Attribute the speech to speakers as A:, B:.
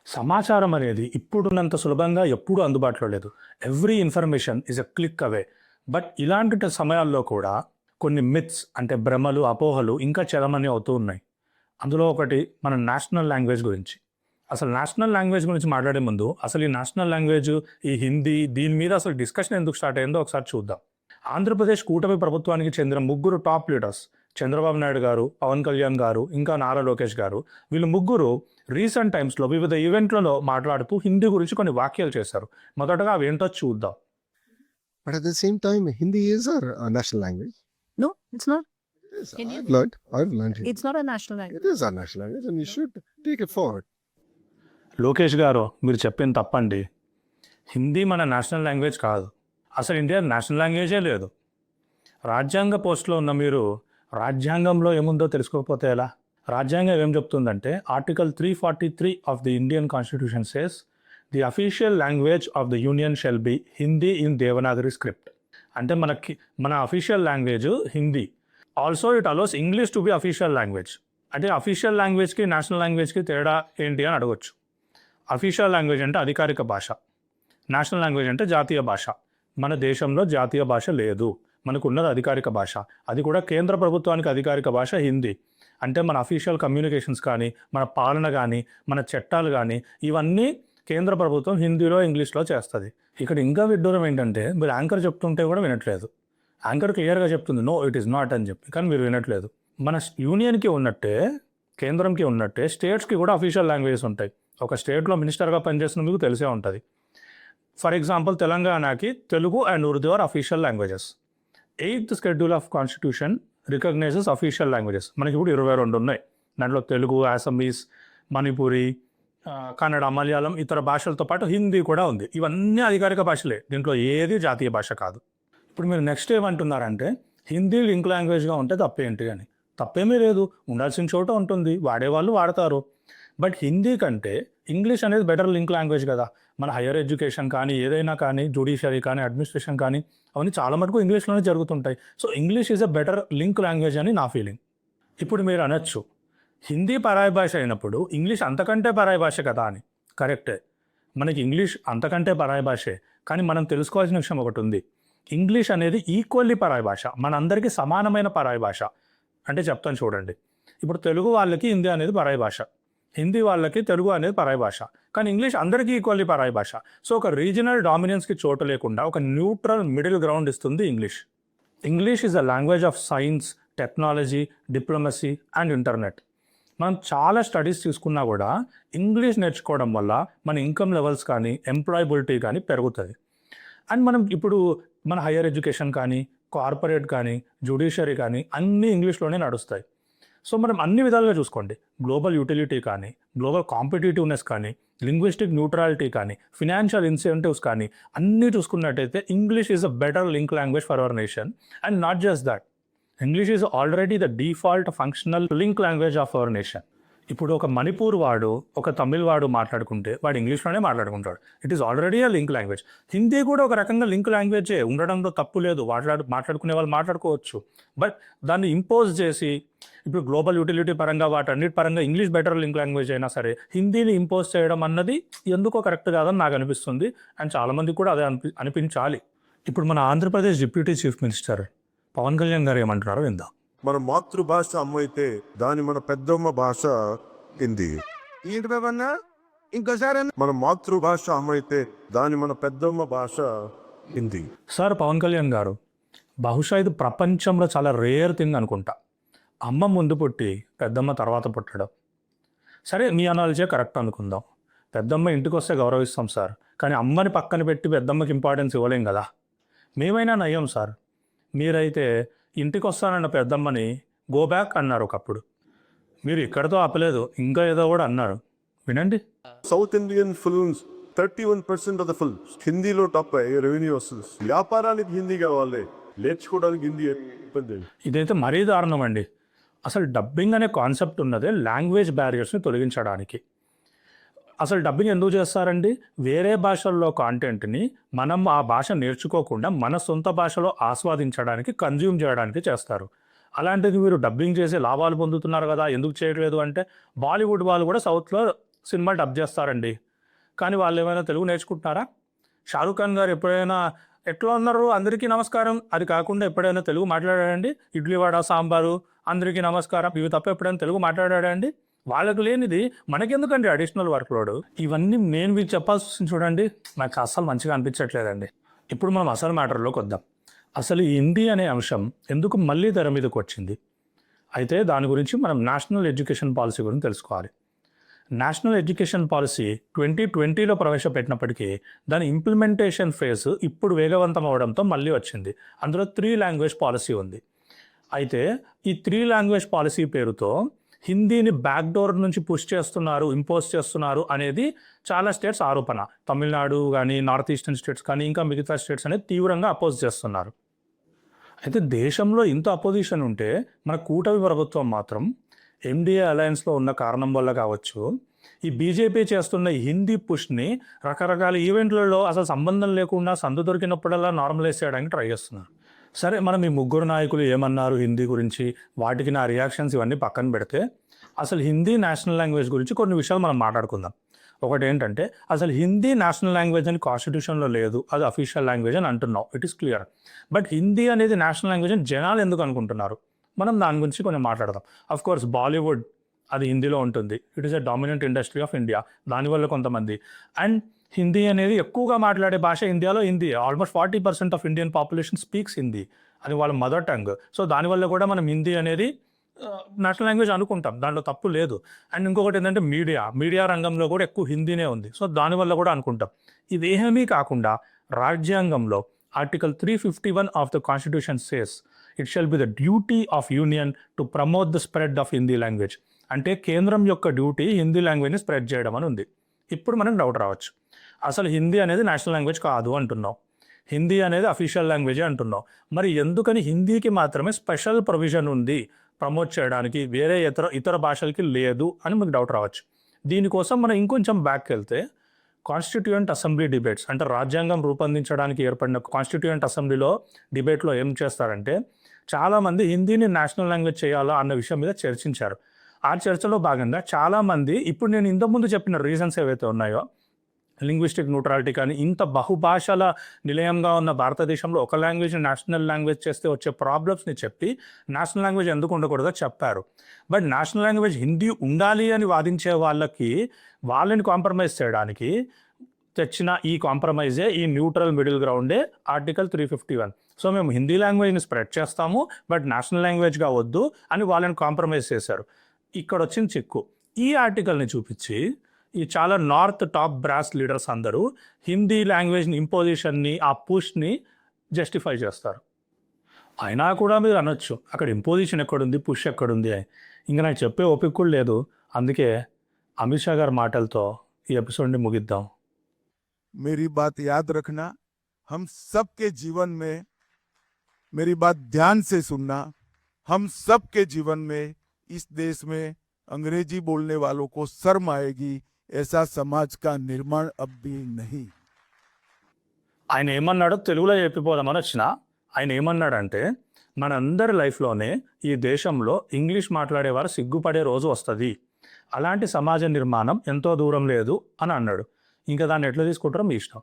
A: సమాచారం అనేది ఇప్పుడున్నంత సులభంగా ఎప్పుడూ అందుబాటులో లేదు. Every information is a click away. But ఇలాంటి సమయాల్లో కూడా కొన్ని మిత్స్ అంటే భ్రమలు, అపోహలు ఇంకా చరమని అవుతూ ఉన్నాయి. అందులో ఒకటి మన నేషనల్ లాంగ్వేజ్ గురించి. అసలు నేషనల్ లాంగ్వేజ్ గురించి మాట్లాడే ముందు అసలు ఈ నేషనల్ లాంగ్వేజ్, ఈ హిందీ దీని మీద అసలు డిస్కషన్ ఎందుకు స్టార్ట్ అయిందో ఒకసారి చూద్దాం. ఆంధ్రప్రదేశ్ కూటమి ప్రభుత్వానికి చెందిన ముగ్గురు టాప్ లీడర్స్ చంద్రబాబు నాయుడు గారు, పవన్ కళ్యాణ్ గారు, ఇంకా నారా లోకేష్ గారు, వీళ్ళు ముగ్గురు రీసెంట్ టైమ్స్లో వివిధ ఈవెంట్లలో మాట్లాడుతూ హిందీ గురించి కొన్ని వ్యాఖ్యలు చేశారు. మొదటగా అవి ఏంటో చూద్దాం.
B: But at the same time, Hindi is our national language.
C: No, it's not.
B: It is.
C: Indian.
B: I've learned Hindi.
C: It's not a national language.
B: It is our national language and we should take it forward.
A: Lokesh గారు, మీరు చెప్పింది తప్పండి. హిందీ మన national language కాదు. అసలు India national లాంగ్వేజే లేదు. రాజ్యాంగ పోస్టులో ఉన్న మీరు రాజ్యాంగంలో ఏముందో తెలుసుకోకపోతే ఎలా? రాజ్యాంగం ఏం చెప్తుందంటే article 343 of the Indian constitution says the official language of the union shall be Hindi in Devanagari script. అంటే మన official language Hindi. Also it allows English to be official language. అంటే అఫీషియల్ లాంగ్వేజ్కి నేషనల్ లాంగ్వేజ్కి తేడా ఏంటి అని అడగొచ్చు. అఫీషియల్ లాంగ్వేజ్ అంటే అధికారిక భాష, నేషనల్ లాంగ్వేజ్ అంటే జాతీయ భాష. మన దేశంలో జాతీయ భాష లేదు, మనకున్నది అధికారిక భాష. అది కూడా కేంద్ర ప్రభుత్వానికి అధికారిక భాష హిందీ. అంటే మన అఫీషియల్ కమ్యూనికేషన్స్ కానీ, మన పాలన కానీ, మన చట్టాలు కానీ ఇవన్నీ కేంద్ర ప్రభుత్వం హిందీలో, ఇంగ్లీష్లో చేస్తుంది. ఇక్కడ ఇంకా విడ్డూరం ఏంటంటే మీరు యాంకర్ చెప్తుంటే కూడా వినట్లేదు. యాంకర్ క్లియర్గా చెప్తుంది నో ఇట్ ఈస్ నాట్ అని చెప్పి, కానీ మీరు వినట్లేదు. మన యూనియన్కి ఉన్నట్టే, కేంద్రంకి ఉన్నట్టే స్టేట్స్కి కూడా అఫీషియల్ లాంగ్వేజెస్ ఉంటాయి. ఒక స్టేట్లో మినిస్టర్గా పనిచేస్తున్న మీకు తెలిసే ఉంటుంది. ఫర్ ఎగ్జాంపుల్ తెలంగాణకి Telugu and Urdu are official languages. 8th schedule of constitution recognises official languages. మనకి ఇప్పుడు 22 ఉన్నాయి. దాంట్లో తెలుగు, అసమీస్, మణిపురి, కన్నడ, మలయాళం, ఇతర భాషలతో పాటు హిందీ కూడా ఉంది. ఇవన్నీ అధికారిక భాషలే, దీంట్లో ఏది జాతీయ భాష కాదు. ఇప్పుడు మీరు నెక్స్ట్ ఏమంటున్నారంటే హిందీ లింక్ లాంగ్వేజ్గా ఉంటే తప్పేంటి అని. తప్పేమీ లేదు, ఉండాల్సిన చోట ఉంటుంది, వాడేవాళ్ళు వాడతారు. బట్ హిందీ కంటే ఇంగ్లీష్ అనేది బెటర్ లింక్ లాంగ్వేజ్ కదా. మన హైయర్ ఎడ్యుకేషన్ కానీ, ఏదైనా కానీ, జ్యుడిషియరీ కానీ, అడ్మినిస్ట్రేషన్ కానీ, అవన్నీ చాలా మటుకు ఇంగ్లీష్లోనే జరుగుతుంటాయి. So English is a better link language అని నా ఫీలింగ్. ఇప్పుడు మీరు అనొచ్చు హిందీ పరాయి భాష అయినప్పుడు ఇంగ్లీష్ అంతకంటే పరాయి భాష కదా అని. కరెక్టే, మనకి ఇంగ్లీష్ అంతకంటే పరాయి భాషే. కానీ మనం తెలుసుకోవాల్సిన విషయం ఒకటి ఉంది. ఇంగ్లీష్ అనేది ఈక్వల్లీ పరాయి భాష, మనందరికీ సమానమైన పరాయి భాష. అంటే చెప్తాను చూడండి. ఇప్పుడు తెలుగు వాళ్ళకి హిందీ అనేది పరాయి భాష, హిందీ వాళ్ళకి తెలుగు అనేది పరాయి భాష. కానీ ఇంగ్లీష్ అందరికీ ఈక్వల్లీ పరాయి భాష. సో ఒక రీజనల్ డామినెన్స్కి చోటు లేకుండా ఒక న్యూట్రల్ మిడిల్ గ్రౌండ్ ఇస్తుంది English. English is a language of science, technology, diplomacy and internet. మనం చాలా స్టడీస్ తీసుకున్నా కూడా ఇంగ్లీష్ నేర్చుకోవడం వల్ల మన ఇన్కమ్ లెవెల్స్ కానీ, ఎంప్లాయబిలిటీ కానీ పెరుగుతుంది. అండ్ మనం ఇప్పుడు మన హైయర్ ఎడ్యుకేషన్ కానీ, కార్పొరేట్ కానీ, జ్యుడిషియరీ కానీ అన్నీ ఇంగ్లీష్లోనే నడుస్తాయి. సో మనం అన్ని విధాలుగా చూసుకోండి, గ్లోబల్ యూటిలిటీ కానీ, గ్లోబల్ కాంపిటేటివ్నెస్ కానీ, లింగ్విస్టిక్ న్యూట్రాలిటీ కానీ, ఫినాన్షియల్ ఇన్సెంటివ్స్ కానీ అన్నీ చూసుకున్నట్టయితే English is a better link language for our nation. And not just that, English is already the default functional link language of our nation. ఇప్పుడు ఒక మణిపూర్ వాడు, ఒక తమిళ్ వాడు మాట్లాడుకుంటే వాడు ఇంగ్లీష్లోనే మాట్లాడుకుంటాడు. It is already a link language. Hindi కూడా ఒక రకంగా లింక్ లాంగ్వేజే, ఉండడంలో తప్పు లేదు. మాట్లాడుకునే వాళ్ళు మాట్లాడుకోవచ్చు. బట్ దాన్ని ఇంపోజ్ చేసి ఇప్పుడు గ్లోబల్ యూటిలిటీ పరంగా వాటన్నిటి పరంగా ఇంగ్లీష్ బెటర్ లింక్ లాంగ్వేజ్ అయినా సరే హిందీని ఇంపోజ్ చేయడం అన్నది ఎందుకో కరెక్ట్ కాదని నాకు అనిపిస్తుంది. అండ్ చాలామందికి కూడా అదే అనిపించాలి. ఇప్పుడు మన Andhra Pradesh deputy chief minister Pawan Kalyan గారు ఏమంటున్నారో విందాం.
D: మన మాతృభాష అమ్మైతే దాని మన పెద్దమ్మ భాష హిందీ.
B: ఏంటి బాబన్నా ఇంకోసారి?
D: మన మాతృభాష అమ్మైతే దాని మన పెద్దమ్మ భాష హిందీ.
A: సార్ పవన్ కళ్యాణ్ గారు, బహుశా ఇది ప్రపంచంలో చాలా రేర్ థింగ్ అనుకుంటా. అమ్మ ముందు పుట్టి పెద్దమ్మ తర్వాత పుట్టడం. సరే, మీ అనాలజీ కరెక్ట్ అనుకుందాం. పెద్దమ్మ ఇంటికి వస్తే గౌరవిస్తాం సార్, కానీ అమ్మని పక్కన పెట్టి పెద్దమ్మకి ఇంపార్టెన్స్ ఇవ్వలేం కదా. మేమైనా నయ్యం సార్. మీరైతే ఇంటికి వస్తానన్న పెద్దమ్మని గో బ్యాక్ అన్నారు ఒకప్పుడు. మీరు ఇక్కడతో ఆపలేదు, ఇంకా ఏదో కూడా అన్నారు, వినండి.
D: South Indian films 31% of the films హిందీలో టాప్ రెవెన్యూ వస్తుంది. వ్యాపారానికి హిందీ కావాలి, నేర్చుకోవడానికి హిందీ ఇబ్బంది.
A: ఇదైతే మరీ దారుణం అండి. అసలు డబ్బింగ్ అనే కాన్సెప్ట్ ఉన్నదే లాంగ్వేజ్ బ్యారియర్స్ని తొలగించడానికి. అసలు డబ్బింగ్ ఎందుకు చేస్తారండి? వేరే భాషల్లో కాంటెంట్ని మనం ఆ భాష నేర్చుకోకుండా మన సొంత భాషలో ఆస్వాదించడానికి, కన్జ్యూమ్ చేయడానికి చేస్తారు. అలాంటిది మీరు డబ్బింగ్ చేసి లాభాలు పొందుతున్నారు కదా, ఎందుకు చేయట్లేదు అంటే బాలీవుడ్ వాళ్ళు కూడా సౌత్లో సినిమా డబ్ చేస్తారండి. కానీ వాళ్ళు ఏమైనా తెలుగు నేర్చుకుంటున్నారా? షారూఖ్ ఖాన్ గారు ఎప్పుడైనా ఎట్లా ఉన్నారు అందరికీ నమస్కారం అది కాకుండా ఎప్పుడైనా తెలుగు మాట్లాడాడండి? ఇడ్లీ వడ సాంబారు అందరికీ నమస్కారం ఇవి తప్ప ఎప్పుడైనా తెలుగు మాట్లాడాడండి? వాళ్ళకు లేనిది మనకెందుకండి అడిషనల్ వర్క్ లోడ్? ఇవన్నీ నేను మీకు చెప్పాల్సి వస్తుంది చూడండి, నాకు అస్సలు మంచిగా అనిపించట్లేదండి. ఇప్పుడు మనం అసలు మ్యాటర్లోకి వద్దాం. అసలు ఈ హిందీ అనే అంశం ఎందుకు మళ్ళీ తెర మీదకి వచ్చింది? అయితే దాని గురించి మనం నేషనల్ ఎడ్యుకేషన్ పాలసీ గురించి తెలుసుకోవాలి. నేషనల్ ఎడ్యుకేషన్ పాలసీ 2020లో ప్రవేశపెట్టినప్పటికీ దాని ఇంప్లిమెంటేషన్ ఫేజ్ ఇప్పుడు వేగవంతం అవడంతో మళ్ళీ వచ్చింది. అందులో 3 లాంగ్వేజ్ పాలసీ ఉంది. అయితే ఈ 3 లాంగ్వేజ్ పాలసీ పేరుతో హిందీని బ్యాక్డోర్ నుంచి పుష్ చేస్తున్నారు, ఇంపోజ్ చేస్తున్నారు అనేది చాలా స్టేట్స్ ఆరోపణ. తమిళనాడు కానీ, నార్త్ ఈస్టర్న్ స్టేట్స్ కానీ, ఇంకా మిగతా స్టేట్స్ అనేది తీవ్రంగా అపోజ్ చేస్తున్నారు. అయితే దేశంలో ఇంత అపోజిషన్ ఉంటే మన కూటమి ప్రభుత్వం మాత్రం ఎన్డీఏ అలయన్స్లో ఉన్న కారణం వల్ల కావచ్చు, ఈ బీజేపీ చేస్తున్న ఈ హిందీ పుష్ని రకరకాల ఈవెంట్లలో అసలు సంబంధం లేకుండా సందు దొరికినప్పుడల్లా నార్మలైజ్ చేయడానికి ట్రై చేస్తున్నారు. సరే, మనం ఈ ముగ్గురు నాయకులు ఏమన్నారు హిందీ గురించి, వాటికి నా రియాక్షన్స్ ఇవన్నీ పక్కన పెడితే అసలు హిందీ నేషనల్ లాంగ్వేజ్ గురించి కొన్ని విషయాలు మనం మాట్లాడుకుందాం. ఒకటి ఏంటంటే, అసలు హిందీ నేషనల్ లాంగ్వేజ్ అని కాన్స్టిట్యూషన్లో లేదు, అది అఫీషియల్ లాంగ్వేజ్ అని అంటున్నాం, it is clear. But Hindi అనేది నేషనల్ లాంగ్వేజ్ అని జనాలు ఎందుకు అనుకుంటున్నారు? మనం దాని గురించి కొంచెం మాట్లాడదాం. అఫ్ కోర్స్ బాలీవుడ్ అది హిందీలో ఉంటుంది, it is a dominant industry of India, దానివల్ల కొంతమంది. అండ్ హిందీ అనేది ఎక్కువగా మాట్లాడే భాష ఇండియాలో Hindi. Almost 40% of Indian population speaks Hindi, అది వాళ్ళ మదర్ టంగ్. సో దానివల్ల కూడా మనం హిందీ అనేది నేషనల్ లాంగ్వేజ్ అనుకుంటాం, దాంట్లో తప్పు లేదు. అండ్ ఇంకొకటి ఏంటంటే మీడియా రంగంలో కూడా ఎక్కువ హిందీనే ఉంది, సో దానివల్ల కూడా అనుకుంటాం. ఇవేమీ కాకుండా రాజ్యాంగంలో article 351 of the constitution says it shall be the duty of union to promote the spread of Hindi language. అంటే కేంద్రం యొక్క డ్యూటీ హిందీ లాంగ్వేజ్ని స్ప్రెడ్ చేయడం అని ఉంది. ఇప్పుడు మనకు డౌట్ రావచ్చు, అసలు హిందీ అనేది నేషనల్ లాంగ్వేజ్ కాదు అంటున్నాం, హిందీ అనేది అఫీషియల్ లాంగ్వేజే అంటున్నాం. మరి ఎందుకని హిందీకి మాత్రమే స్పెషల్ ప్రొవిజన్ ఉంది ప్రమోట్ చేయడానికి, వేరే ఇతర భాషలకి లేదు అని మీకు డౌట్ రావచ్చు. దీనికోసం మనం ఇంకొంచెం బ్యాక్ వెళ్తే కాన్స్టిట్యూయెంట్ అసెంబ్లీ డిబేట్స్, అంటే రాజ్యాంగం రూపొందించడానికి ఏర్పడిన కాన్స్టిట్యూయెంట్ అసెంబ్లీలో డిబేట్లో ఏం చేస్తారంటే, చాలామంది హిందీని నేషనల్ లాంగ్వేజ్ చేయాలా అన్న విషయం మీద చర్చించారు. ఆ చర్చలో భాగంగా చాలామంది ఇప్పుడు నేను ఇంతకుముందు చెప్పిన రీజన్స్ ఏవైతే ఉన్నాయో, లింగ్విస్టిక్ న్యూట్రాలిటీ కానీ, ఇంత బహుభాషల నిలయంగా ఉన్న భారతదేశంలో ఒక లాంగ్వేజ్ని నేషనల్ లాంగ్వేజ్ చేస్తే వచ్చే ప్రాబ్లమ్స్ని చెప్పి నేషనల్ లాంగ్వేజ్ ఎందుకు ఉండకూడదో చెప్పారు. బట్ నేషనల్ లాంగ్వేజ్ హిందీ ఉండాలి అని వాదించే వాళ్ళని కాంప్రమైజ్ చేయడానికి తెచ్చిన ఈ కాంప్రమైజే, ఈ న్యూట్రల్ మిడిల్ గ్రౌండే ఆర్టికల్ 351. సో మేము హిందీ లాంగ్వేజ్ని స్ప్రెడ్ చేస్తాము బట్ నేషనల్ లాంగ్వేజ్గా వద్దు అని వాళ్ళని కాంప్రమైజ్ చేశారు. ఇక్కడ వచ్చిన చిక్కు, ఈ ఆర్టికల్ని చూపించి ఈ చాలా నార్త్ టాప్ బ్రాస్ లీడర్స్ అందరూ హిందీ లాంగ్వేజ్ని ఇంపోజిషన్ని, ఆ పుష్ని జస్టిఫై చేస్తారు. అయినా కూడా మీరు అనొచ్చు, అక్కడ ఇంపోజిషన్ ఎక్కడుంది, పుష్ ఎక్కడుంది అని. ఇంకా నాకు చెప్పే ఓపిక కూడా లేదు. అందుకే అమిత్ షా గారి మాటలతో ఈ ఎపిసోడ్ని ముగిద్దాం.
C: मेरी बात याद रखना, हम सबके जीवन में, मेरी बात ध्यान से सुनना, हम सबके जीवन में इस देश में अंग्रेजी बोलने वालों को शर्म आएगी, ऐसा समाज का निर्माण अब भी नहीं.
A: ఆయన ఏమన్నాడో తెలుగులో చెప్పిపోదామని వచ్చిన. ఆయన ఏమన్నాడంటే, మనందరి లైఫ్లోనే ఈ దేశంలో ఇంగ్లీష్ మాట్లాడేవారు సిగ్గుపడే రోజు వస్తుంది, అలాంటి సమాజ నిర్మాణం ఎంతో దూరం లేదు అని అన్నాడు. ఇంకా దాన్ని ఎట్లా తీసుకుంటారో మీ ఇష్టం.